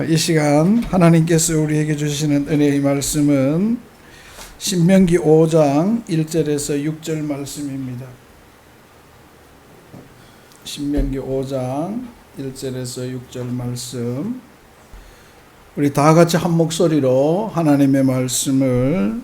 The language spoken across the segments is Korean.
이 시간 하나님께서 우리에게 주시는 은혜의 말씀은 신명기 5장 1절에서 6절 말씀입니다. 신명기 5장 1절에서 6절 말씀, 우리 다 같이 한 목소리로 하나님의 말씀을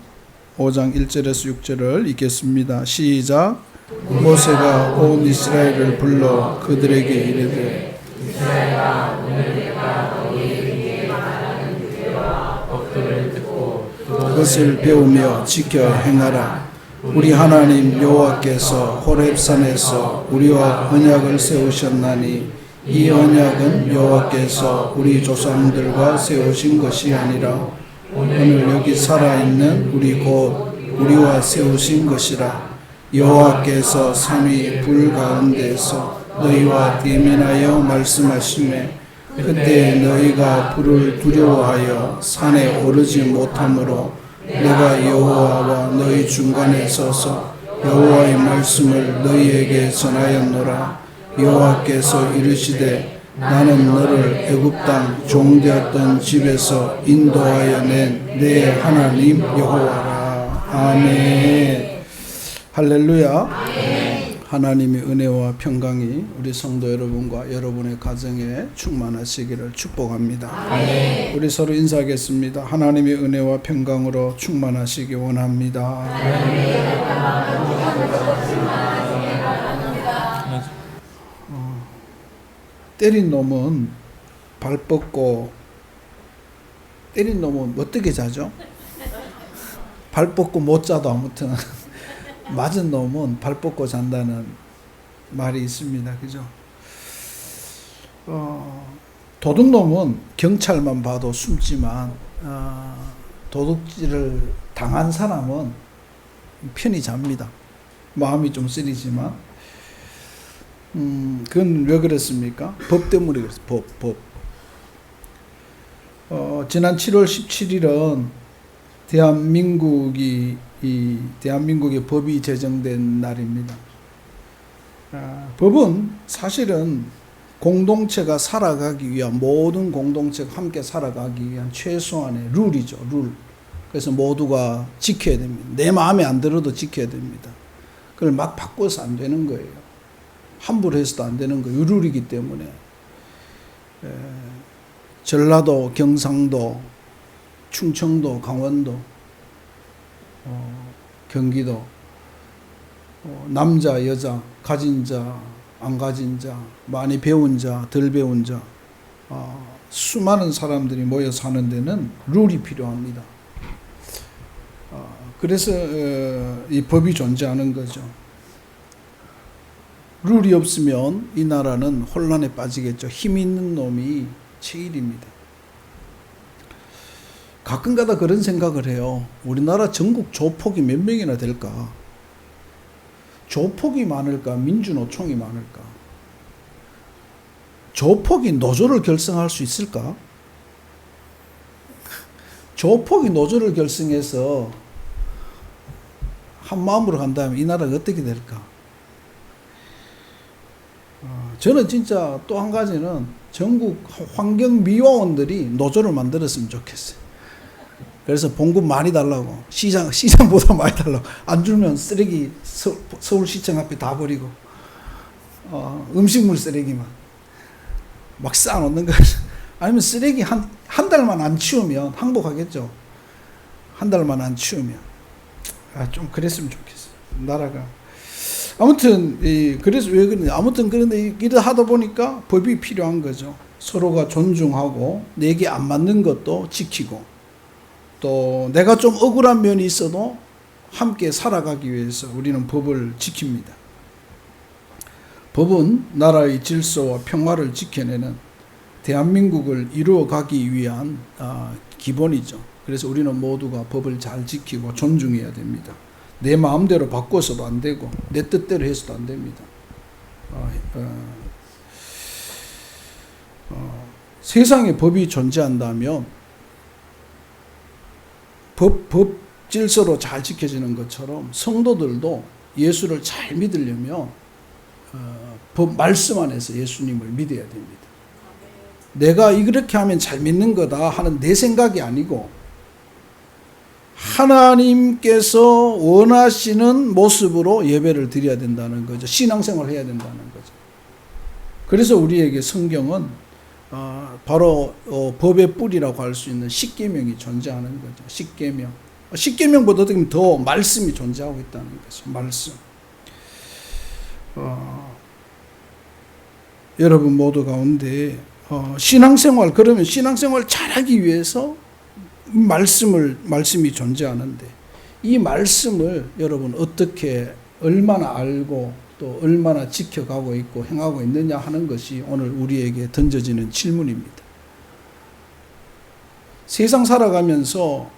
5장 1절에서 6절을 읽겠습니다. 시작. 모세가 온 이스라엘을 불러 그들에게 이르되 이스라엘아, 오늘 내가 너희에게 말하는 규례와 법도를 듣고 그것을 배우며 지켜 행하라. 우리 하나님 여호와께서 호렙산에서 우리와 언약을 세우셨나니 이 언약은 여호와께서 우리 조상들과 세우신 것이 아니라 오늘 여기 살아있는 우리 곧 우리와 세우신 것이라. 여호와께서 삼위 불 가운데서 너희와 대면하여 말씀하시매 그때 너희가 불을 두려워하여 산에 오르지 못하므로 내가 여호와와 너희 중간에 서서 여호와의 말씀을 너희에게 전하였노라. 여호와께서 이르시되 나는 너를 애굽 땅 종되었던 집에서 인도하여 낸 내 하나님 여호와라. 아멘. 할렐루야. 아멘. 하나님의 은혜와 평강이 우리 성도 여러분과 여러분의 가정에 충만하시기를 축복합니다. 아멘. 우리 서로 인사하겠습니다. 하나님의 은혜와 평강으로 충만하시기 원합니다. 때린 놈은 발 뻗고, 때린 놈은 어떻게 자죠? 발 뻗고 못 자도 아무튼 맞은 놈은 발 뻗고 잔다는 말이 있습니다. 그죠? 도둑놈은 경찰만 봐도 숨지만 도둑질을 당한 사람은 편히 잡니다. 마음이 좀 쓰리지만 그건 왜 그랬습니까? 법 때문에 그랬어요. 법. 지난 7월 17일은 대한민국의 법이 제정된 날입니다. 법은 사실은 공동체가 살아가기 위한, 모든 공동체가 함께 살아가기 위한 최소한의 룰이죠. 룰. 그래서 모두가 지켜야 됩니다. 내 마음에 안 들어도 지켜야 됩니다. 그걸 막 바꿔서 안 되는 거예요. 함부로 해서도 안 되는 거예요. 룰이기 때문에. 전라도, 경상도, 충청도, 강원도, 경기도, 남자, 여자, 가진 자, 안 가진 자, 많이 배운 자, 덜 배운 자, 수많은 사람들이 모여 사는 데는 룰이 필요합니다. 그래서 이 법이 존재하는 거죠. 룰이 없으면 이 나라는 혼란에 빠지겠죠. 힘 있는 놈이 제일입니다. 가끔가다 그런 생각을 해요. 우리나라 전국 조폭이 몇 명이나 될까? 조폭이 많을까? 민주노총이 많을까? 조폭이 노조를 결성할 수 있을까? 조폭이 노조를 결성해서 한 마음으로 간다면 이 나라가 어떻게 될까? 저는 진짜 또 한 가지는 전국 환경미화원들이 노조를 만들었으면 좋겠어요. 그래서 봉급 많이 달라고, 시장보다 많이 달라고, 안 주면 쓰레기 서울시청 앞에 다 버리고, 음식물 쓰레기만 막 쌓아놓는 거예요. 아니면 쓰레기 한 달만 안 치우면 항복하겠죠. 한 달만 안 치우면. 좀 그랬으면 좋겠어요. 나라가. 아무튼 그래서 왜 그러냐. 아무튼 그런데 이러 하다 보니까 법이 필요한 거죠. 서로가 존중하고 내게 안 맞는 것도 지키고, 또 내가 좀 억울한 면이 있어도 함께 살아가기 위해서 우리는 법을 지킵니다. 법은 나라의 질서와 평화를 지켜내는, 대한민국을 이루어가기 위한 기본이죠. 그래서 우리는 모두가 법을 잘 지키고 존중해야 됩니다. 내 마음대로 바꿔서도 안 되고 내 뜻대로 해서도 안 됩니다. 세상에 법이 존재한다면 법 질서로 잘 지켜지는 것처럼 성도들도 예수를 잘 믿으려면 법 말씀 안에서 예수님을 믿어야 됩니다. 내가 이렇게 하면 잘 믿는 거다 하는 내 생각이 아니고 하나님께서 원하시는 모습으로 예배를 드려야 된다는 거죠. 신앙생활을 해야 된다는 거죠. 그래서 우리에게 성경은 바로 법의 뿌리라고 할 수 있는 십계명이 존재하는 거죠. 십계명. 십계명보다 어떻게 보면 더 말씀이 존재하고 있다는 거죠. 말씀. 여러분 모두 가운데 신앙생활, 그러면 신앙생활 잘하기 위해서 말씀이 존재하는데 이 말씀을 여러분 어떻게 얼마나 알고 또 얼마나 지켜가고 있고 행하고 있느냐 하는 것이 오늘 우리에게 던져지는 질문입니다. 세상 살아가면서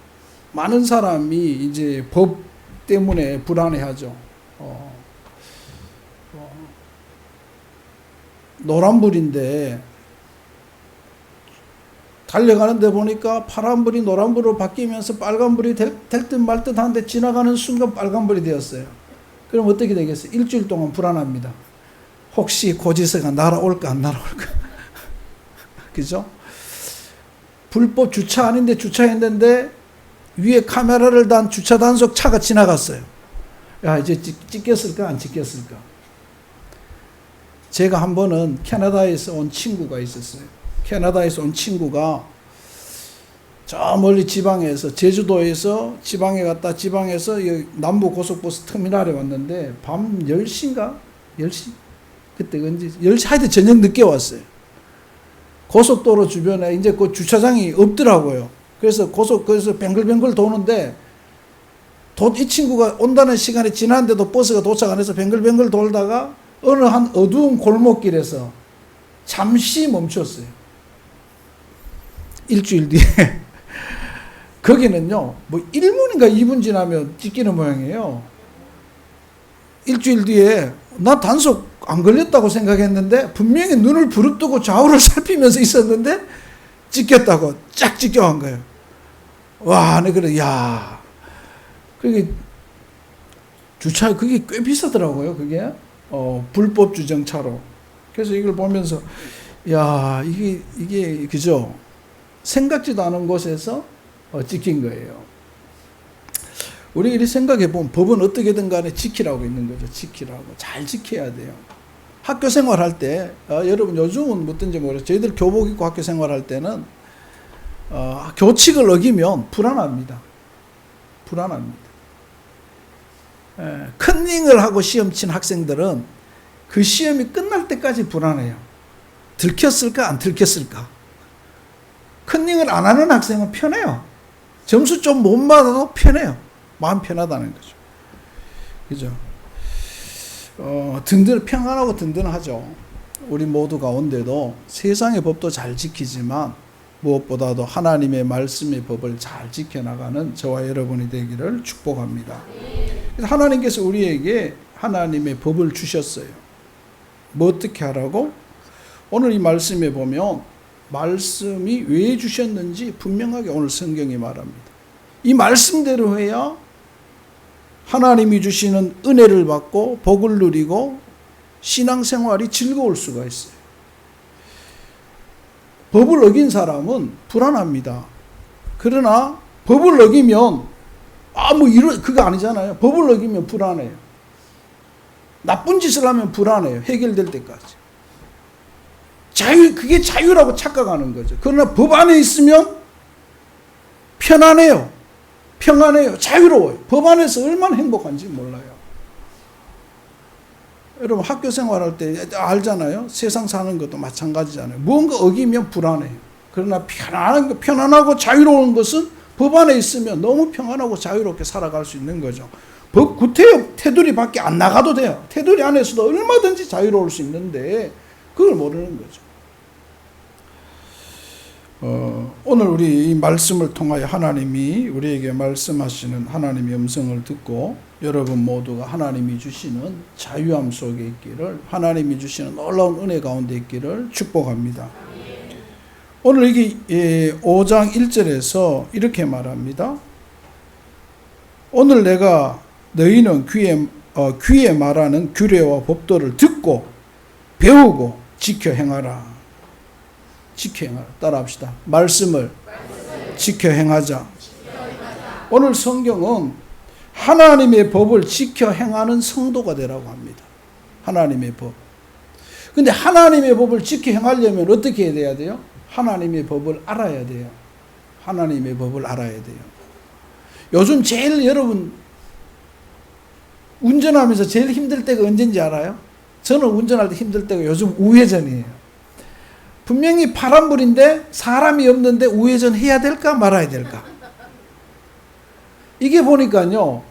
많은 사람이 이제 법 때문에 불안해하죠. 노란불인데 달려가는데 보니까 파란불이 노란불로 바뀌면서 빨간불이 될 듯 말 듯 하는데 지나가는 순간 빨간불이 되었어요. 그럼 어떻게 되겠어요? 일주일 동안 불안합니다. 혹시 고지서가 날아올까 안 날아올까? 그죠? 불법 주차 아닌데 주차했는데 위에 카메라를 단 주차 단속 차가 지나갔어요. 야, 이제 찍혔을까 안 찍혔을까? 제가 한 번은 캐나다에서 온 친구가 있었어요. 캐나다에서 온 친구가 저 멀리 지방에서 제주도에서 지방에 갔다 지방에서 남부 고속버스 터미널에 왔는데 밤 10시인가? 10시? 그때 언제? 10시 하여튼 저녁 늦게 왔어요. 고속도로 주변에 이제 그 주차장이 없더라고요. 그래서 거기서 뱅글뱅글 도는데 이 친구가 온다는 시간이 지났는데도 버스가 도착 안 해서 뱅글뱅글 돌다가 어느 한 어두운 골목길에서 잠시 멈췄어요. 일주일 뒤에. 거기는요, 뭐 1분인가 2분 지나면 찍히는 모양이에요. 일주일 뒤에 나 단속 안 걸렸다고 생각했는데 분명히 눈을 부릅뜨고 좌우를 살피면서 있었는데 찍혔다고 쫙 찍혀간 거예요. 와, 네, 그래, 야. 그게 주차, 그게 꽤 비싸더라고요, 그게. 불법 주정차로. 그래서 이걸 보면서, 야, 이게, 그죠? 생각지도 않은 곳에서 찍힌 거예요. 우리 이렇게 생각해 보면 법은 어떻게든 간에 지키라고 있는 거죠. 지키라고. 잘 지켜야 돼요. 학교 생활할 때, 여러분 요즘은 어떤지 모르겠어요. 저희들 교복 입고 학교 생활할 때는, 교칙을 어기면 불안합니다. 불안합니다. 컨닝을 하고 시험 친 학생들은 그 시험이 끝날 때까지 불안해요. 들켰을까 안 들켰을까. 컨닝을 안 하는 학생은 편해요. 점수 좀 못 받아도 편해요. 마음 편하다는 거죠. 그죠? 평안하고 든든하죠. 우리 모두 가운데도 세상의 법도 잘 지키지만 무엇보다도 하나님의 말씀의 법을 잘 지켜나가는 저와 여러분이 되기를 축복합니다. 그래서 하나님께서 우리에게 하나님의 법을 주셨어요. 뭐 어떻게 하라고? 오늘 이 말씀에 보면 말씀이 왜 주셨는지 분명하게 오늘 성경이 말합니다. 이 말씀대로 해야 하나님이 주시는 은혜를 받고 복을 누리고 신앙생활이 즐거울 수가 있어요. 법을 어긴 사람은 불안합니다. 그러나 법을 어기면 그거 아니잖아요. 법을 어기면 불안해요. 나쁜 짓을 하면 불안해요. 해결될 때까지. 그게 자유라고 착각하는 거죠. 그러나 법 안에 있으면 편안해요. 평안해요. 자유로워요. 법 안에서 얼마나 행복한지 몰라요. 여러분 학교 생활할 때 알잖아요. 세상 사는 것도 마찬가지잖아요. 무언가 어기면 불안해요. 그러나 편안하고 자유로운 것은 법 안에 있으면 너무 평안하고 자유롭게 살아갈 수 있는 거죠. 법 구태여 테두리 밖에 안 나가도 돼요. 테두리 안에서도 얼마든지 자유로울 수 있는데 그걸 모르는 거죠. 오늘 우리 이 말씀을 통하여 하나님이 우리에게 말씀하시는 하나님의 음성을 듣고 여러분 모두가 하나님이 주시는 자유함 속에 있기를, 하나님이 주시는 놀라운 은혜 가운데 있기를 축복합니다. 오늘 여기 5장 1절에서 이렇게 말합니다. 오늘 내가 너희는 귀에 말하는 규례와 법도를 듣고 배우고 지켜 행하라. 지켜 행하라. 따라합시다. 말씀을 지켜 행하자. 오늘 성경은 하나님의 법을 지켜 행하는 성도가 되라고 합니다. 하나님의 법. 근데 하나님의 법을 지켜 행하려면 어떻게 해야 돼요? 하나님의 법을 알아야 돼요. 하나님의 법을 알아야 돼요. 요즘 제일 여러분 운전하면서 제일 힘들 때가 언제인지 알아요? 저는 운전할 때 힘들 때가 요즘 우회전이에요. 분명히 파란불인데 사람이 없는데 우회전 해야 될까 말아야 될까? 이게 보니까요,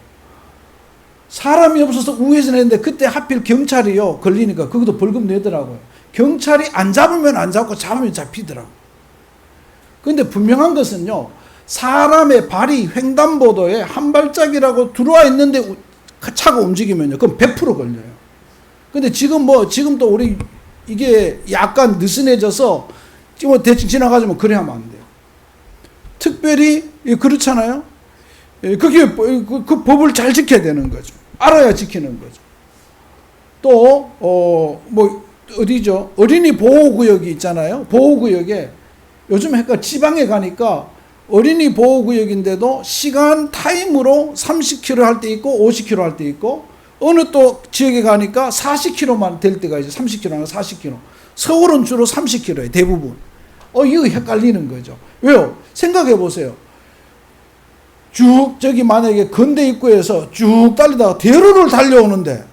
사람이 없어서 우회전했는데 그때 하필 경찰이요 걸리니까 그것도 벌금 내더라고요. 경찰이 안 잡으면 안 잡고 잡으면 잡히더라고요. 그런데 분명한 것은요, 사람의 발이 횡단보도에 한 발짝이라고 들어와 있는데 차가 움직이면요, 그럼 100% 걸려요. 근데 지금 또 우리 이게 약간 느슨해져서 지금 대충 지나가지면 그래 하면 안 돼요. 특별히 그렇잖아요. 그게 그 법을 잘 지켜야 되는 거죠. 알아야 지키는 거죠. 또 어디죠? 어린이 보호구역이 있잖아요. 보호구역에 요즘 지방에 가니까 어린이 보호구역인데도 시간 타임으로 30km 할 때 있고 50km 할 때 있고, 어느 또 지역에 가니까 40km만 될 때가 이제 30km나 40km. 서울은 주로 30km예요, 대부분. 이거 헷갈리는 거죠. 왜요? 생각해 보세요. 쭉 저기 만약에 건대 입구에서 쭉 달리다가 대로를 달려오는데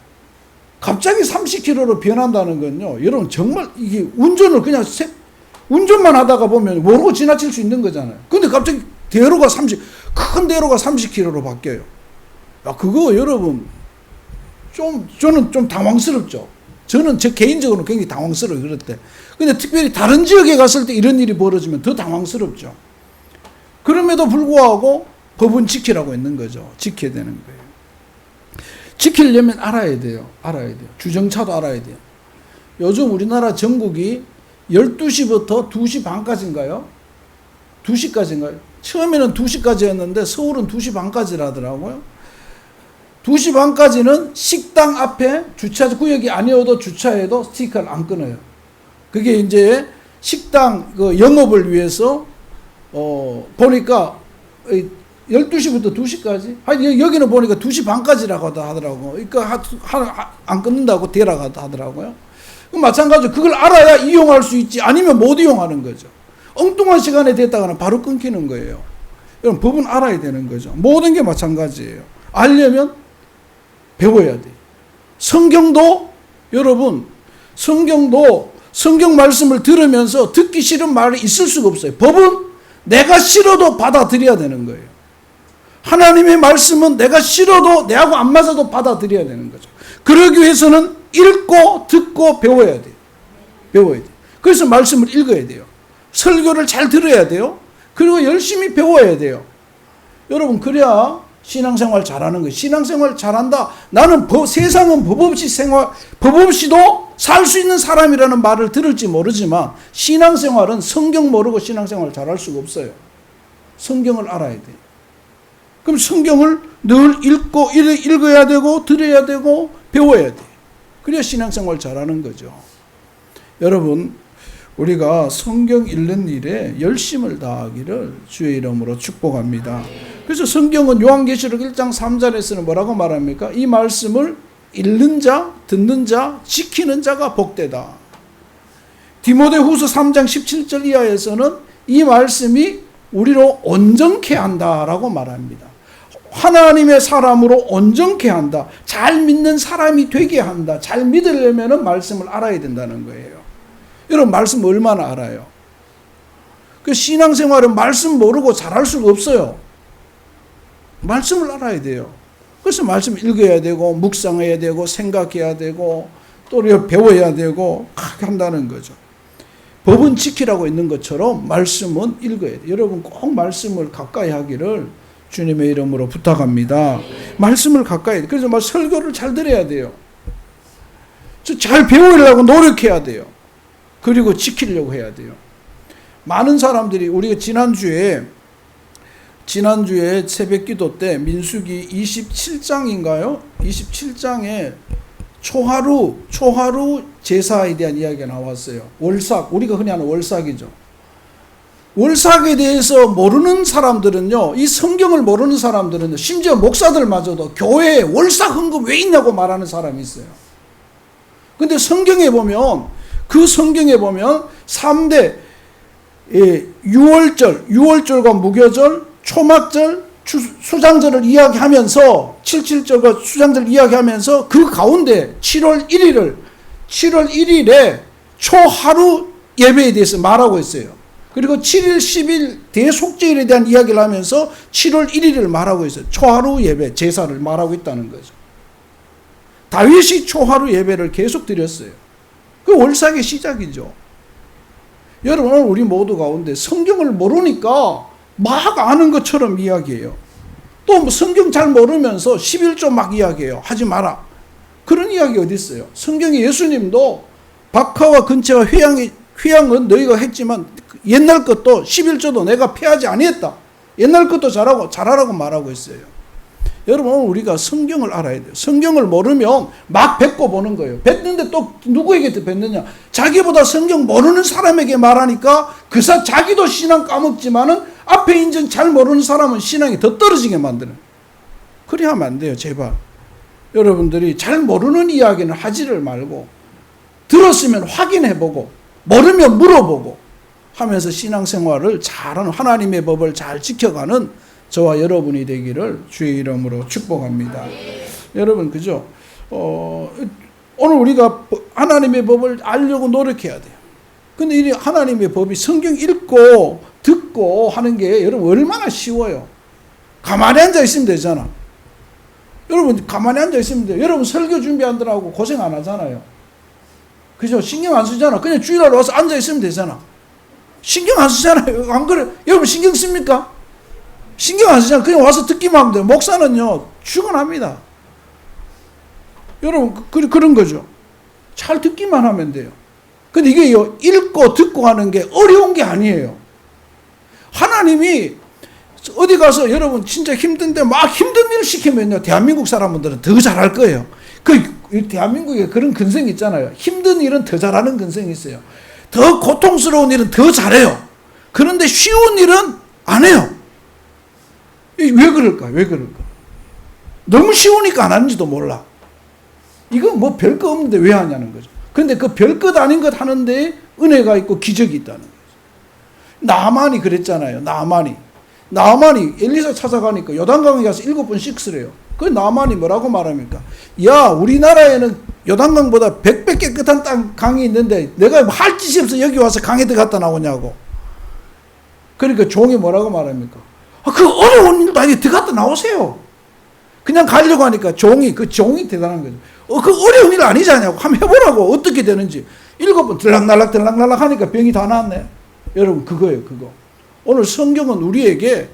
갑자기 30km로 변한다는 건요, 여러분 정말 이게 운전을 그냥 운전만 하다가 보면 모르고 지나칠 수 있는 거잖아요. 근데 갑자기 큰 대로가 30km로 바뀌어요. 그거 여러분 저는 좀 당황스럽죠. 저는 저 개인적으로 굉장히 당황스러워요, 그럴 때. 근데 특별히 다른 지역에 갔을 때 이런 일이 벌어지면 더 당황스럽죠. 그럼에도 불구하고 법은 지키라고 있는 거죠. 지켜야 되는 거예요. 지키려면 알아야 돼요. 주정차도 알아야 돼요. 요즘 우리나라 전국이 12시부터 2시 반까지인가요? 2시까지인가요? 처음에는 2시까지였는데 서울은 2시 반까지라더라고요. 2시 반까지는 식당 앞에 주차 구역이 아니어도 주차해도 스티커를 안 끊어요. 그게 이제 식당 영업을 위해서 보니까 12시부터 2시까지? 여기는 보니까 2시 반까지라고 하더라고요. 그러니까 안 끊는다고 대라고 하더라고요. 마찬가지로 그걸 알아야 이용할 수 있지, 아니면 못 이용하는 거죠. 엉뚱한 시간에 됐다가는 바로 끊기는 거예요. 여러분, 법은 알아야 되는 거죠. 모든 게 마찬가지예요. 알려면 배워야 돼요. 성경도 여러분, 성경 말씀을 들으면서 듣기 싫은 말이 있을 수가 없어요. 법은 내가 싫어도 받아들여야 되는 거예요. 하나님의 말씀은 내가 싫어도 내하고 안 맞아도 받아들여야 되는 거죠. 그러기 위해서는 읽고 듣고 배워야 돼요. 그래서 말씀을 읽어야 돼요. 설교를 잘 들어야 돼요. 그리고 열심히 배워야 돼요. 여러분, 그래야 신앙생활 잘하는 거예요. 신앙생활 잘한다. 나는 세상은 법 없이도 살 수 있는 사람이라는 말을 들을지 모르지만 신앙생활은 성경 모르고 신앙생활 잘할 수가 없어요. 성경을 알아야 돼요. 그럼 성경을 늘 읽어야 되고 들어야 되고 배워야 돼요. 그래야 신앙생활 잘하는 거죠. 여러분, 우리가 성경 읽는 일에 열심을 다하기를 주의 이름으로 축복합니다. 그래서 성경은 요한계시록 1장 3절에서는 뭐라고 말합니까? 이 말씀을 읽는 자, 듣는 자, 지키는 자가 복되다. 디모데후서 3장 17절 이하에서는 이 말씀이 우리로 온전케 한다라고 말합니다. 하나님의 사람으로 온전케 한다. 잘 믿는 사람이 되게 한다. 잘 믿으려면 말씀을 알아야 된다는 거예요. 여러분, 말씀 얼마나 알아요? 그 신앙생활은 말씀 모르고 잘할 수가 없어요. 말씀을 알아야 돼요. 그래서 말씀 읽어야 되고 묵상해야 되고 생각해야 되고 또 배워야 되고 그렇게 한다는 거죠. 법은 지키라고 있는 것처럼 말씀은 읽어야 돼요. 여러분, 꼭 말씀을 가까이 하기를 주님의 이름으로 부탁합니다. 말씀을 가까이 해야 돼요. 그래서 설교를 잘 들어야 돼요. 잘 배우려고 노력해야 돼요. 그리고 지키려고 해야 돼요. 많은 사람들이, 우리가 지난주에 새벽 기도 때 민수기 27장인가요? 27장에 초하루 제사에 대한 이야기가 나왔어요. 월삭, 우리가 흔히 하는 월삭이죠. 월삭에 대해서 모르는 사람들은요, 이 성경을 모르는 사람들은요, 심지어 목사들마저도 교회에 월삭 헌금 왜 있냐고 말하는 사람이 있어요. 근데 성경에 보면, 그 성경에 보면 3대 유월절과 무교절, 초막절, 수장절을 이야기하면서 77절과 수장절 이야기하면서 그 가운데 7월 1일에 초하루 예배에 대해서 말하고 있어요. 그리고 7일, 10일 대속죄일에 대한 이야기를 하면서 7월 1일을 말하고 있어요. 초하루 예배, 제사를 말하고 있다는 거죠. 다윗이 초하루 예배를 계속 드렸어요. 그 월삭의 시작이죠. 여러분, 오늘 우리 모두 가운데 성경을 모르니까 막 아는 것처럼 이야기해요. 또 성경 잘 모르면서 11조 막 이야기해요. 하지 마라. 그런 이야기 어디 있어요? 성경에 예수님도 박하와 근채와 회양은 너희가 했지만 옛날 것도 11조도 내가 폐하지 아니했다. 옛날 것도 잘하라고 말하고 있어요. 여러분, 오늘 우리가 성경을 알아야 돼요. 성경을 모르면 막 뱉고 보는 거예요. 뱉는데 또 누구에게 뱉느냐? 자기보다 성경 모르는 사람에게 말하니까 자기도 신앙 까먹지만은 앞에 인전 잘 모르는 사람은 신앙이 더 떨어지게 만드는. 그래 하면 안 돼요. 제발. 여러분들이 잘 모르는 이야기는 하지를 말고 들었으면 확인해보고 모르면 물어보고 하면서 신앙생활을 잘하는, 하나님의 법을 잘 지켜가는 저와 여러분이 되기를 주의 이름으로 축복합니다. 여러분, 그죠? 오늘 우리가 하나님의 법을 알려고 노력해야 돼요. 근데 이 하나님의 법이 성경 읽고 듣고 하는 게 여러분 얼마나 쉬워요. 가만히 앉아 있으면 되잖아. 여러분, 가만히 앉아 있으면 돼요. 여러분, 설교 준비하느라고 고생 안 하잖아요. 그죠? 신경 안 쓰잖아. 그냥 주일날 와서 앉아 있으면 되잖아. 신경 안 쓰잖아요. 안 그래? 여러분, 신경 씁니까? 신경 안 쓰잖아. 그냥 와서 듣기만 하면 돼요. 목사는요, 출근합니다. 여러분, 그런 거죠. 잘 듣기만 하면 돼요. 근데 이게 읽고 듣고 하는 게 어려운 게 아니에요. 하나님이 어디 가서 여러분 진짜 힘든데 막 힘든 일 시키면요, 대한민국 사람들은 더 잘할 거예요. 대한민국에 그런 근성이 있잖아요. 힘든 일은 더 잘하는 근성이 있어요. 더 고통스러운 일은 더 잘해요. 그런데 쉬운 일은 안 해요. 왜 그럴까? 왜 그럴까? 너무 쉬우니까 안 하는지도 몰라. 이건 뭐 별거 없는데 왜 하냐는 거죠. 그런데 그 별것 아닌 것 하는데 은혜가 있고 기적이 있다는 거죠. 나만이 그랬잖아요. 나만이 엘리사 찾아가니까 요단강에 가서 7번 씻으래요. 그 나만이 뭐라고 말합니까? 야, 우리나라에는 요단강보다 100배 깨끗한 강이 있는데 내가 할 짓이 없어 여기 와서 강에 들어갔다 나오냐고. 그러니까 종이 뭐라고 말합니까? 그 어려운 일도 아니게 들어갔다 나오세요. 그냥 가려고 하니까 종이 대단한 거죠. 그 어려운 일 아니지 않냐고. 한번 해보라고. 어떻게 되는지. 7번 들락날락 하니까 병이 다 나았네. 여러분, 그거예요, 그거. 오늘 성경은 우리에게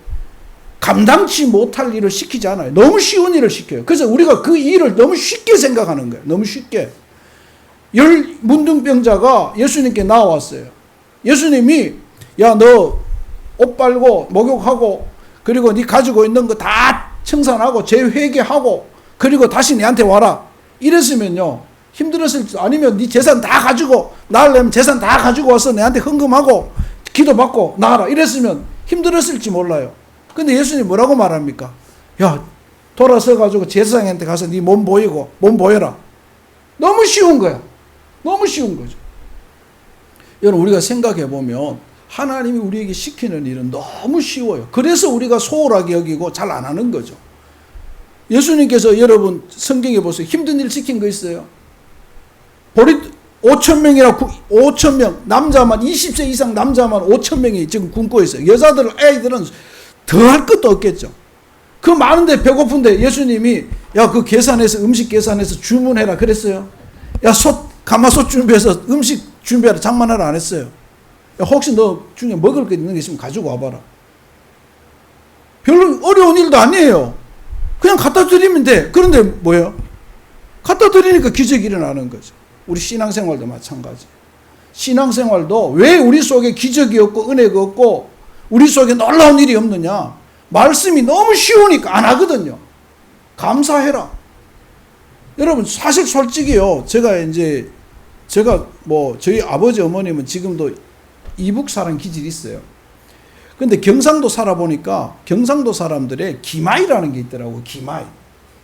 감당치 못할 일을 시키지 않아요. 너무 쉬운 일을 시켜요. 그래서 우리가 그 일을 너무 쉽게 생각하는 거예요. 너무 쉽게. 문둥병자가 예수님께 나왔어요. 예수님이, 야, 너 옷 빨고 목욕하고 그리고 네 가지고 있는 거 다 청산하고 재회개하고 그리고 다시 내한테 와라. 이랬으면요, 힘들었을 줄, 아니면 네 재산 다 가지고 나으려면 재산 다 가지고 와서 내한테 헌금하고 기도받고 나가라. 이랬으면 힘들었을지 몰라요. 근데 예수님 뭐라고 말합니까? 야, 돌아서 가지고 제사장한테 가서 네 몸 보여라. 너무 쉬운 거야. 너무 쉬운 거죠. 여러분, 우리가 생각해 보면 하나님이 우리에게 시키는 일은 너무 쉬워요. 그래서 우리가 소홀하게 여기고 잘 안 하는 거죠. 예수님께서 여러분 성경에 보세요. 힘든 일 시킨 거 있어요. 5,000명, 남자만 20세 이상 남자만 5,000명이 지금 굶고 있어요. 애들은 더 할 것도 없겠죠. 그 많은데 배고픈데 예수님이 야, 그 음식 계산해서 주문해라 그랬어요. 야, 가마솥 준비해서 음식 준비하라 장만하라 안 했어요. 야, 혹시 너 중에 먹을 거 있는 게 있으면 가지고 와봐라. 별로 어려운 일도 아니에요. 그냥 갖다 드리면 돼. 그런데 뭐예요? 갖다 드리니까 기적이 일어나는 거죠. 우리 신앙생활도 마찬가지. 신앙생활도 왜 우리 속에 기적이 없고 은혜가 없고 우리 속에 놀라운 일이 없느냐? 말씀이 너무 쉬우니까 안 하거든요. 감사해라. 여러분, 사실 솔직히요, 저희 아버지 어머님은 지금도 이북 사랑 기질이 있어요. 근데 경상도 살아보니까 경상도 사람들의 기마이라는 게 있더라고. 기마이.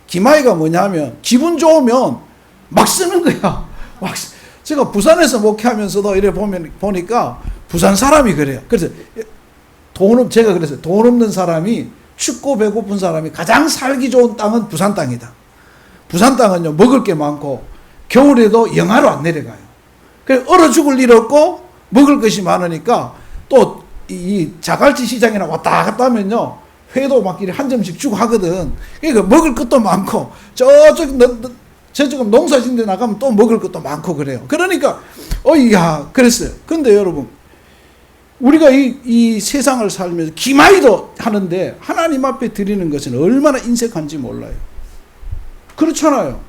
기마이가 뭐냐면 기분 좋으면 막 쓰는 거야. 막 제가 부산에서 목회하면서도 이래 보니까 부산 사람이 그래요. 그래서 제가 그랬어요. 돈 없는 사람이 춥고 배고픈 사람이 가장 살기 좋은 땅은 부산 땅이다. 부산 땅은요, 먹을 게 많고 겨울에도 영하로 안 내려가요. 그래서 얼어 죽을 일 없고 먹을 것이 많으니까 또 이 자갈치 시장이나 왔다 갔다 하면요, 회도 막 이렇게 한 점씩 주고 하거든. 그러니까 먹을 것도 많고 저쪽 농사진 데 나가면 또 먹을 것도 많고 그래요. 그러니까 야 그랬어요. 근데 여러분, 우리가 이 세상을 살면서 기마이도 하는데 하나님 앞에 드리는 것은 얼마나 인색한지 몰라요. 그렇잖아요.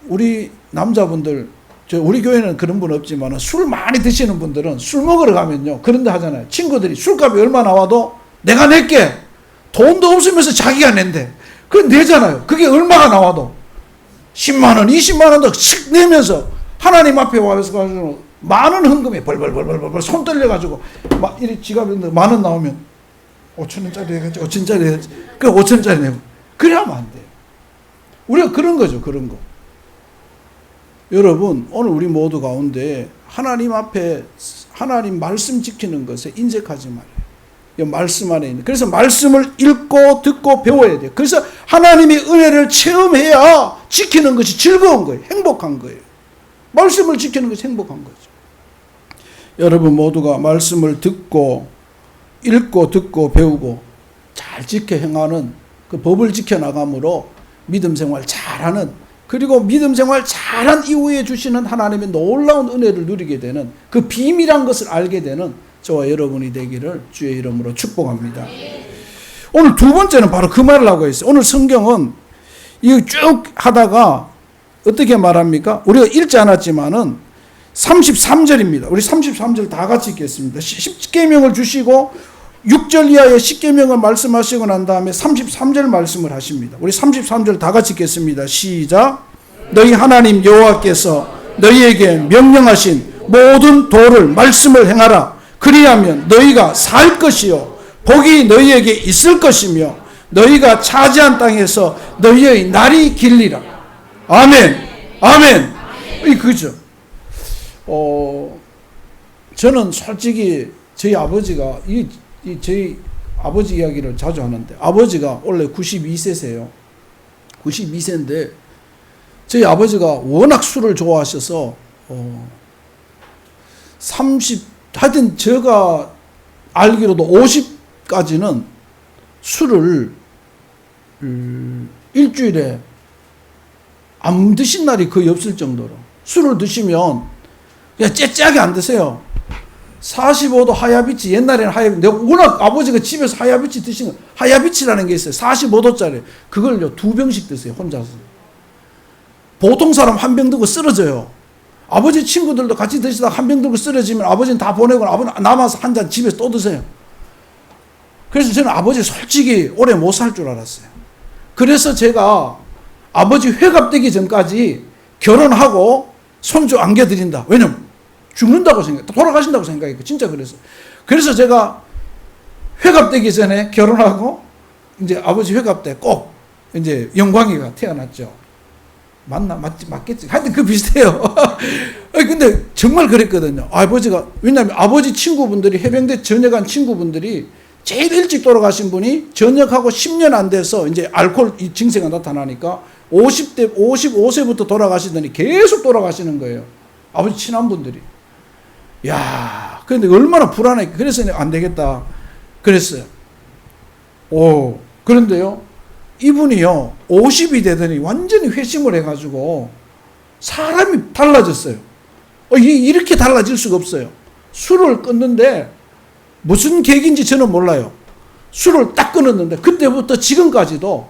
우리 남자분들, 우리 교회는 그런 분 없지만 술 많이 드시는 분들은 술 먹으러 가면요, 그런데 하잖아요. 친구들이 술값이 얼마 나와도 내가 낼게. 돈도 없으면서 자기가 낸대. 그건 내잖아요. 그게 얼마가 나와도 10만 원, 20만 원도 씩 내면서 하나님 앞에 와서 많은 헌금에 벌벌 손 떨려가지고 막 이리 지갑에 만 원 나오면 5천원짜리 해가지고 5천원짜리 해야지. 그 5천원짜리 내고. 그래 하면 안 돼요. 우리가 그런 거죠. 그런 거. 여러분, 오늘 우리 모두 가운데 하나님 앞에 하나님 말씀 지키는 것에 인색하지 말아요. 이 말씀 안에 있는. 그래서 말씀을 읽고 듣고 배워야 돼요. 그래서 하나님의 은혜를 체험해야 지키는 것이 즐거운 거예요. 행복한 거예요. 말씀을 지키는 것이 행복한 거죠. 여러분 모두가 말씀을 듣고 읽고 듣고 배우고 잘 지켜 행하는 그 법을 지켜나감으로 믿음 생활 잘하는, 그리고 믿음 생활 잘한 이후에 주시는 하나님의 놀라운 은혜를 누리게 되는 그 비밀한 것을 알게 되는 저와 여러분이 되기를 주의 이름으로 축복합니다. 오늘 두 번째는 바로 그 말을 하고 있어요. 오늘 성경은 이거 쭉 하다가 어떻게 말합니까? 우리가 읽지 않았지만은 33절입니다. 우리 33절 다 같이 읽겠습니다. 10계명을 주시고 6절 이하의 10계명을 말씀하시고 난 다음에 33절 말씀을 하십니다. 우리 33절 다 같이 읽겠습니다. 시작. 너희 하나님 여호와께서 너희에게 명령하신 모든 도를 말씀을 행하라. 그리하면 너희가 살 것이요 복이 너희에게 있을 것이며 너희가 차지한 땅에서 너희의 날이 길리라. 아멘. 아멘. 그죠. 저는 솔직히 저희 아버지가 저희 아버지 이야기를 자주 하는데, 아버지가 원래 92세세요. 92세인데 저희 아버지가 워낙 술을 좋아하셔서 ha여튼 제가 알기로도 50까지는 술을 일주일에 안 드신 날이 거의 없을 정도로, 술을 드시면 그냥 째째하게 안 드세요. 45도 하야비치, 옛날에는 하야비치, 내가 워낙 아버지가 집에서 하야비치 드시는, 하야비치라는 게 있어요. 45도짜리. 그걸요, 2병씩 드세요, 혼자서. 보통 사람 한 병 들고 쓰러져요. 아버지 친구들도 같이 드시다가 한 병 들고 쓰러지면 아버지는 다 보내고 아버지는 남아서 한 잔 집에서 또 드세요. 그래서 저는 아버지 솔직히 오래 못 살 줄 알았어요. 그래서 제가 아버지 회갑되기 전까지 결혼하고 손주 안겨드린다. 왜냐면 죽는다고 돌아가신다고 생각했고, 진짜 그랬어요. 그래서 제가 회갑되기 전에 결혼하고, 이제 아버지 회갑 때 꼭, 이제 영광이가 태어났죠. 맞겠지. 하여튼 그 비슷해요. 근데 정말 그랬거든요. 아버지가, 왜냐면 아버지 친구분들이, 해병대 전역한 친구분들이 제일 일찍 돌아가신 분이 전역하고 10년 안 돼서 이제 알코올 증세가 나타나니까 55세부터 돌아가시더니 계속 돌아가시는 거예요. 아버지 친한 분들이. 야, 근데 얼마나 불안해. 그래서 안 되겠다 그랬어요. 그런데요, 이분이요 50이 되더니 완전히 회심을 해가지고 사람이 달라졌어요. 이렇게 달라질 수가 없어요. 술을 끊는데 무슨 계기인지 저는 몰라요. 술을 딱 끊었는데 그때부터 지금까지도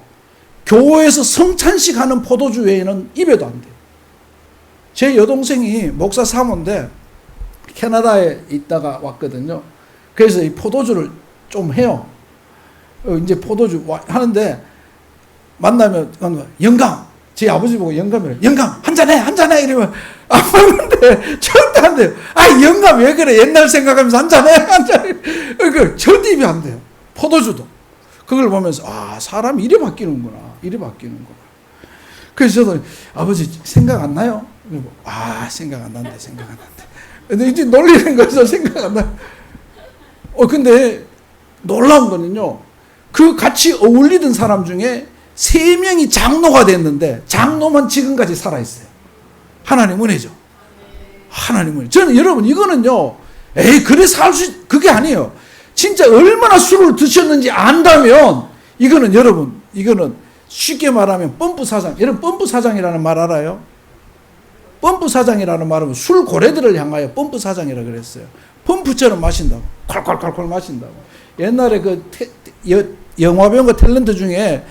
교회에서 성찬식 하는 포도주 외에는 입에도 안 돼요. 제 여동생이 목사 사모인데 캐나다에 있다가 왔거든요. 그래서 이 포도주를 좀 해요. 이제 포도주 하는데 만나면 영감 제 아버지 보고 영감이래. 영감, 한잔해! 이러면, 안 먹는데, 절대 안 돼요. 영감 왜 그래? 옛날 생각하면서 한잔해! 절대 입이 안 돼요. 포도주도. 그걸 보면서, 사람이 이래 바뀌는구나. 그래서 저도, 아버지, 생각 안 나요? 그리고, 생각 안 난대. 근데 이제 놀리는 거죠. 생각 안 나요. 근데, 놀라운 거는요, 그 같이 어울리던 사람 중에 3명이 장로가 됐는데 장로만 지금까지 살아있어요. 하나님 은혜죠. 하나님 은혜. 저는 여러분 이거는요, 그게 아니에요. 진짜 얼마나 술을 드셨는지 안다면 이거는 여러분, 이거는 쉽게 말하면 펌프 사장. 여러분 펌프 사장이라는 말 알아요? 펌프 사장이라는 말은 술 고래들을 향하여 펌프 사장이라고 그랬어요. 펌프처럼 마신다고. 콸콸콸콸 마신다고. 옛날에 영화배우가 탤런트 중에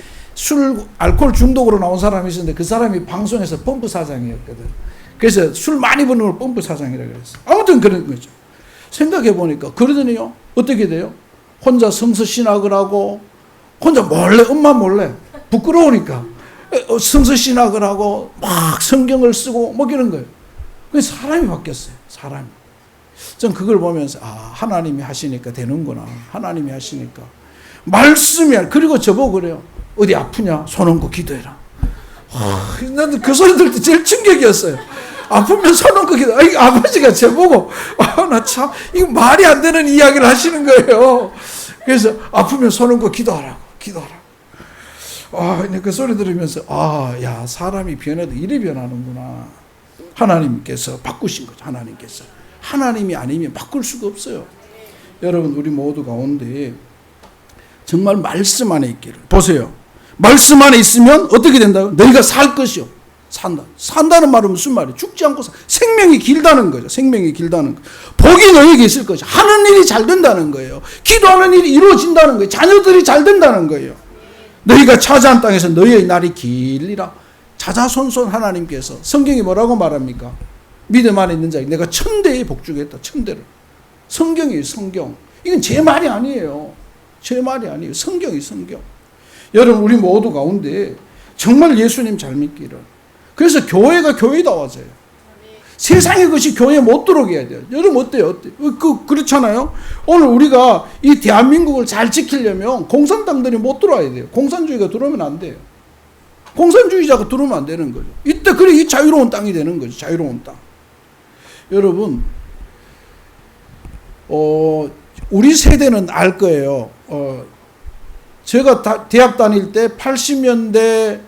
알코올 중독으로 나온 사람이 있었는데 그 사람이 방송에서 펌프 사장이었거든. 그래서 술 많이 버는 걸 펌프 사장이라고 그랬어. 아무튼 그런 거죠. 생각해 보니까 그러더니요, 어떻게 돼요? 혼자 성서 신학을 하고 혼자 엄마 몰래 부끄러우니까 성서 신학을 하고 막 성경을 쓰고 뭐 이런 거예요. 그래서 사람이 바뀌었어요. 사람이. 전 그걸 보면서 하나님이 하시니까 되는구나. 하나님이 하시니까. 말씀이, 그리고 저보고 그래요. 어디 아프냐? 손 얹고 기도해라. 나는 그 소리 들을 때 제일 충격이었어요. 아프면 손 얹고 기도해. 아버지가 저보고, 나 참, 이거 말이 안 되는 이야기를 하시는 거예요. 그래서 아프면 손 얹고 기도하라고. 근데 그 소리 들으면서, 야, 사람이 변해도 이리 변하는구나. 하나님께서 바꾸신 거죠. 하나님이 아니면 바꿀 수가 없어요. 여러분, 우리 모두 가운데 정말 말씀 안에 있기를. 보세요. 말씀 안에 있으면 어떻게 된다고? 너희가 살 것이요. 산다는 말은 무슨 말이에요? 죽지 않고 생명이 길다는 거죠. 복이 너희에게 있을 것이요. 하는 일이 잘 된다는 거예요. 기도하는 일이 이루어진다는 거예요. 자녀들이 잘 된다는 거예요. 너희가 차지한 땅에서 너희의 날이 길리라. 자자손손 하나님께서 성경이 뭐라고 말합니까? 믿음 안에 있는 자에게 내가 1000대에 복주겠다. 1000대를. 성경이에요. 성경. 이건 제 말이 아니에요. 성경. 여러분, 우리 모두 가운데 정말 예수님 잘 믿기를. 그래서 교회가 교회다워져요. 세상의 것이 교회에 못 들어오게 해야 돼요. 여러분 어때요? 그렇잖아요. 오늘 우리가 이 대한민국을 잘 지키려면 공산당들이 못 들어와야 돼요. 공산주의가 들어오면 안 돼요. 공산주의자가 들어오면 안 되는 거죠. 이때 이 자유로운 땅이 되는 거죠. 자유로운 땅. 여러분, 우리 세대는 알 거예요. 제가 대학 다닐 때 80년대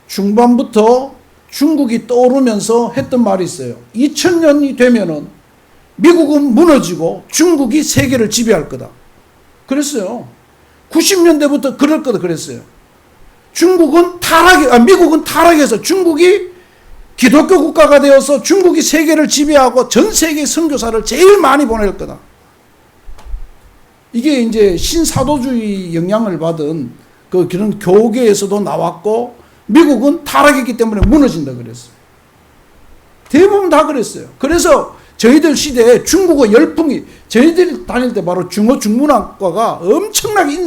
중반부터 중국이 떠오르면서 했던 말이 있어요. 2000년이 되면은 미국은 무너지고 중국이 세계를 지배할 거다. 그랬어요. 90년대부터 그럴 거다 그랬어요. 미국은 타락해서 중국이 기독교 국가가 되어서 중국이 세계를 지배하고 전 세계 선교사를 제일 많이 보낼 거다. 이게 이제 신사도주의 영향을 받은 그런 교계에서도 나왔고, 미국은 타락했기 때문에 무너진다 그랬어요. 대부분 다 그랬어요. 그래서 저희들 시대에 중국어 열풍이, 저희들이 다닐 때 바로 중문학과가 엄청나게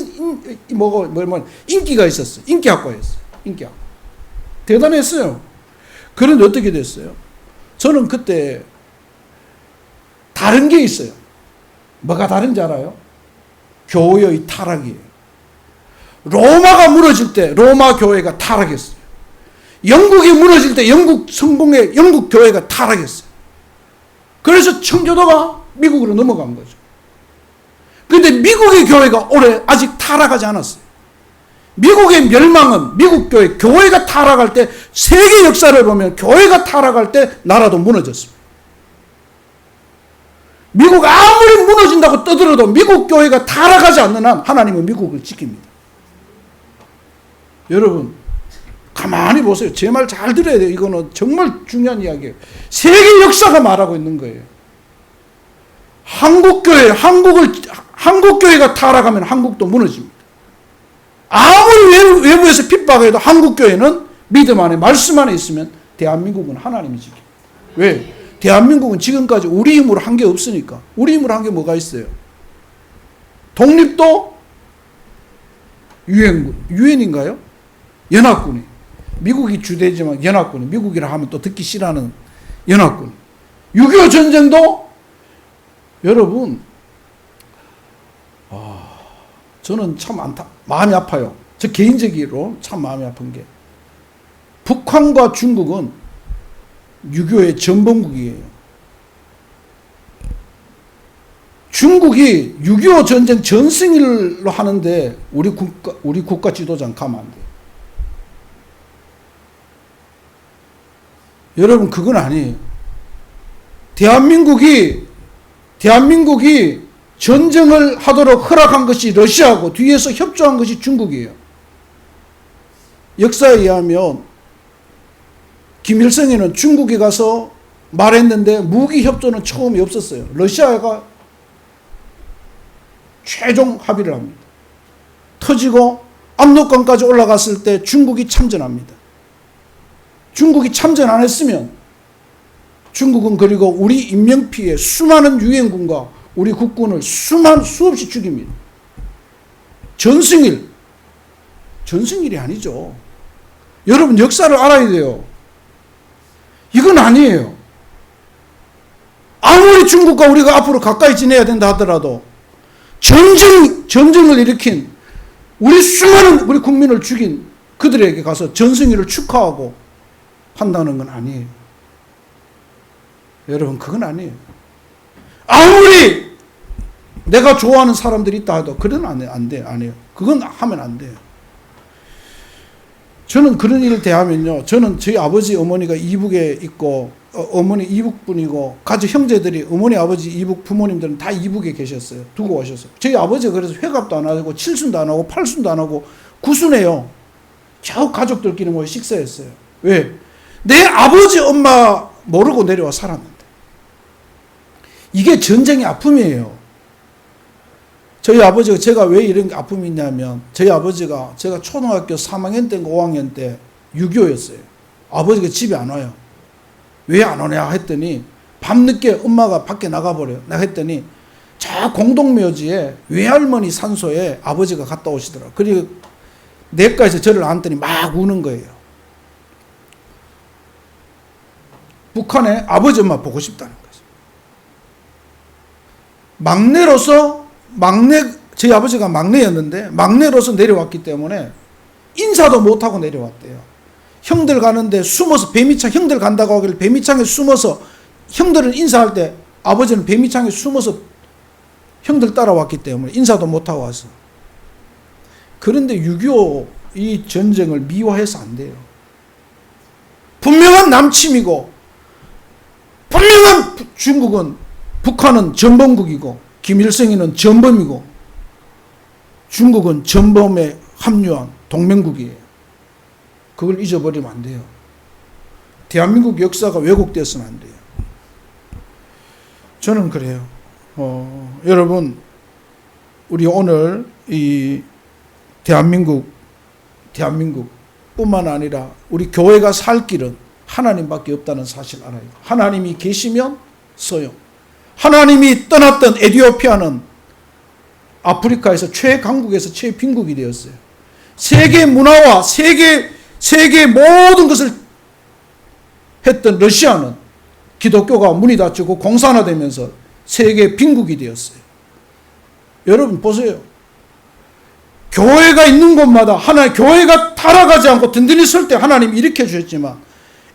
인기가 있었어요. 인기학과였어요. 인기학과. 대단했어요. 그런데 어떻게 됐어요? 저는 그때 다른 게 있어요. 뭐가 다른지 알아요? 교회의 타락이에요. 로마가 무너질 때 로마 교회가 타락했어요. 영국이 무너질 때 영국 교회가 타락했어요. 그래서 청교도가 미국으로 넘어간 거죠. 그런데 미국의 교회가 올해 아직 타락하지 않았어요. 미국의 멸망은 미국 교회가 타락할 때, 세계 역사를 보면 교회가 타락할 때 나라도 무너졌습니다. 미국 아무리 무너진다고 떠들어도 미국 교회가 타락하지 않는 한 하나님은 미국을 지킵니다. 여러분, 가만히 보세요. 제 말 잘 들어야 돼요. 이거는 정말 중요한 이야기예요. 세계 역사가 말하고 있는 거예요. 한국교회가 타락하면 한국도 무너집니다. 아무리 외부에서 핍박해도 한국교회는 믿음 안에, 말씀 안에 있으면 대한민국은 하나님이 지킵니다. 왜? 대한민국은 지금까지 우리 힘으로 한 게 없으니까. 우리 힘으로 한 게 뭐가 있어요? 독립도 유엔인가요? 연합군이. 미국이 주대지만 연합군, 미국이라 하면 또 듣기 싫어하는 연합군. 6.25 전쟁도 여러분, 저는 참 마음이 아파요. 저 개인적으로 참 마음이 아픈 게, 북한과 중국은 6.25의 전범국이에요. 중국이 6.25 전쟁 전승일로 하는데 우리 국가 지도자는 가면 안 돼요. 여러분, 그건 아니에요. 대한민국이 전쟁을 하도록 허락한 것이 러시아고 뒤에서 협조한 것이 중국이에요. 역사에 의하면 김일성이는 중국에 가서 말했는데 무기 협조는 처음이 없었어요. 러시아가 최종 합의를 합니다. 터지고 압록강까지 올라갔을 때 중국이 참전합니다. 중국이 참전 안 했으면 중국은 그리고 우리 인명피해 수많은 유엔군과 우리 국군을 수없이 죽입니다. 전승일이 아니죠. 여러분, 역사를 알아야 돼요. 이건 아니에요. 아무리 중국과 우리가 앞으로 가까이 지내야 된다 하더라도 전쟁을 일으킨 수많은 우리 국민을 죽인 그들에게 가서 전승일을 축하하고 한다는 건 아니에요. 여러분, 그건 아니에요. 아무리 내가 좋아하는 사람들이 있다 해도 그건 안 돼요. 그건 하면 안 돼요. 저는 그런 일을 대하면요, 저는 저희 아버지 어머니가 이북에 있고, 어머니 이북분이고, 가족 형제들이, 어머니 아버지 이북 부모님들은 다 이북에 계셨어요. 두고 오셨어요. 저희 아버지가 그래서 회갑도 안 하고 칠순도 안 하고 팔순도 안 하고 구순해요. 저 가족들끼리 모여 식사했어요. 왜? 내 아버지 엄마 모르고 내려와 살았는데. 이게 전쟁의 아픔이에요. 저희 아버지가, 제가 왜 이런 아픔이 있냐면, 저희 아버지가 제가 초등학교 3학년 때인가 5학년 때 6.25였어요. 아버지가 집에 안 와요. 왜 안 오냐 했더니 밤늦게 엄마가 밖에 나가버려요. 했더니 저 공동묘지에 외할머니 산소에 아버지가 갔다 오시더라고요. 그리고 냇가에서 저를 안더니 막 우는 거예요. 북한에 아버지 엄마 보고 싶다는 거죠. 저희 아버지가 막내였는데 막내로서 내려왔기 때문에 인사도 못하고 내려왔대요. 형들 가는데 숨어서, 배미창 형들 간다고 하길래 배미창에 숨어서, 형들은 인사할 때 아버지는 배미창에 숨어서 형들 따라왔기 때문에 인사도 못하고 와서. 그런데 6.25 이 전쟁을 미화해서 안 돼요. 분명한 남침이고, 분명한 북한은 전범국이고, 김일성이는 전범이고, 중국은 전범에 합류한 동맹국이에요. 그걸 잊어버리면 안 돼요. 대한민국 역사가 왜곡되어서는 안 돼요. 저는 그래요. 여러분, 우리 오늘 이 대한민국 뿐만 아니라 우리 교회가 살 길은 하나님밖에 없다는 사실 알아요. 하나님이 계시면 소용. 하나님이 떠났던 에티오피아는 아프리카에서 최강국에서 최빈국이 되었어요. 세계 문화와 세계 모든 것을 했던 러시아는 기독교가 문이 닫히고 공산화되면서 세계 빈국이 되었어요. 여러분 보세요. 교회가 있는 곳마다 교회가 타락하지 않고 든든히 설 때 하나님이 일으켜 주셨지만,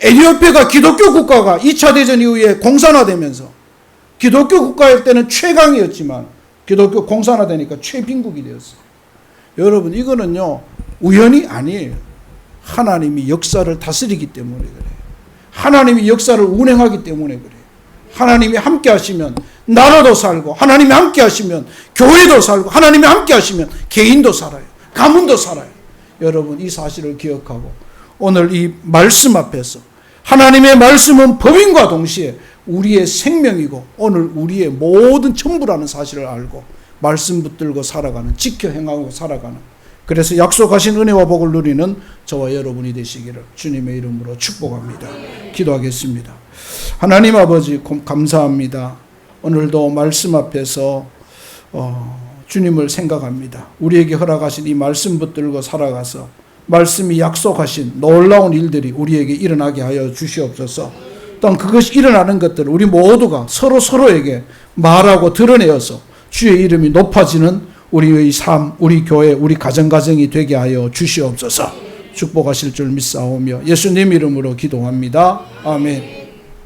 에티오피아가 기독교 국가가 2차 대전 이후에 공산화되면서 기독교 국가일 때는 최강이었지만 기독교 공산화되니까 최빈국이 되었어요. 여러분, 이거는요 우연이 아니에요. 하나님이 역사를 다스리기 때문에 그래요. 하나님이 역사를 운행하기 때문에 그래요. 하나님이 함께 하시면 나라도 살고, 하나님이 함께 하시면 교회도 살고, 하나님이 함께 하시면 개인도 살아요. 가문도 살아요. 여러분, 이 사실을 기억하고 오늘 이 말씀 앞에서, 하나님의 말씀은 법인과 동시에 우리의 생명이고 오늘 우리의 모든 전부라는 사실을 알고 말씀 붙들고 살아가는, 지켜 행하고 살아가는, 그래서 약속하신 은혜와 복을 누리는 저와 여러분이 되시기를 주님의 이름으로 축복합니다. 기도하겠습니다. 하나님 아버지 감사합니다. 오늘도 말씀 앞에서 주님을 생각합니다. 우리에게 허락하신 이 말씀 붙들고 살아가서 말씀이 약속하신 놀라운 일들이 우리에게 일어나게 하여 주시옵소서. 또한 그것이 일어나는 것들을 우리 모두가 서로에게 말하고 드러내어서 주의 이름이 높아지는 우리의 삶, 우리 교회, 우리 가정이 되게 하여 주시옵소서. 축복하실 줄 믿사오며 예수님 이름으로 기도합니다. 아멘.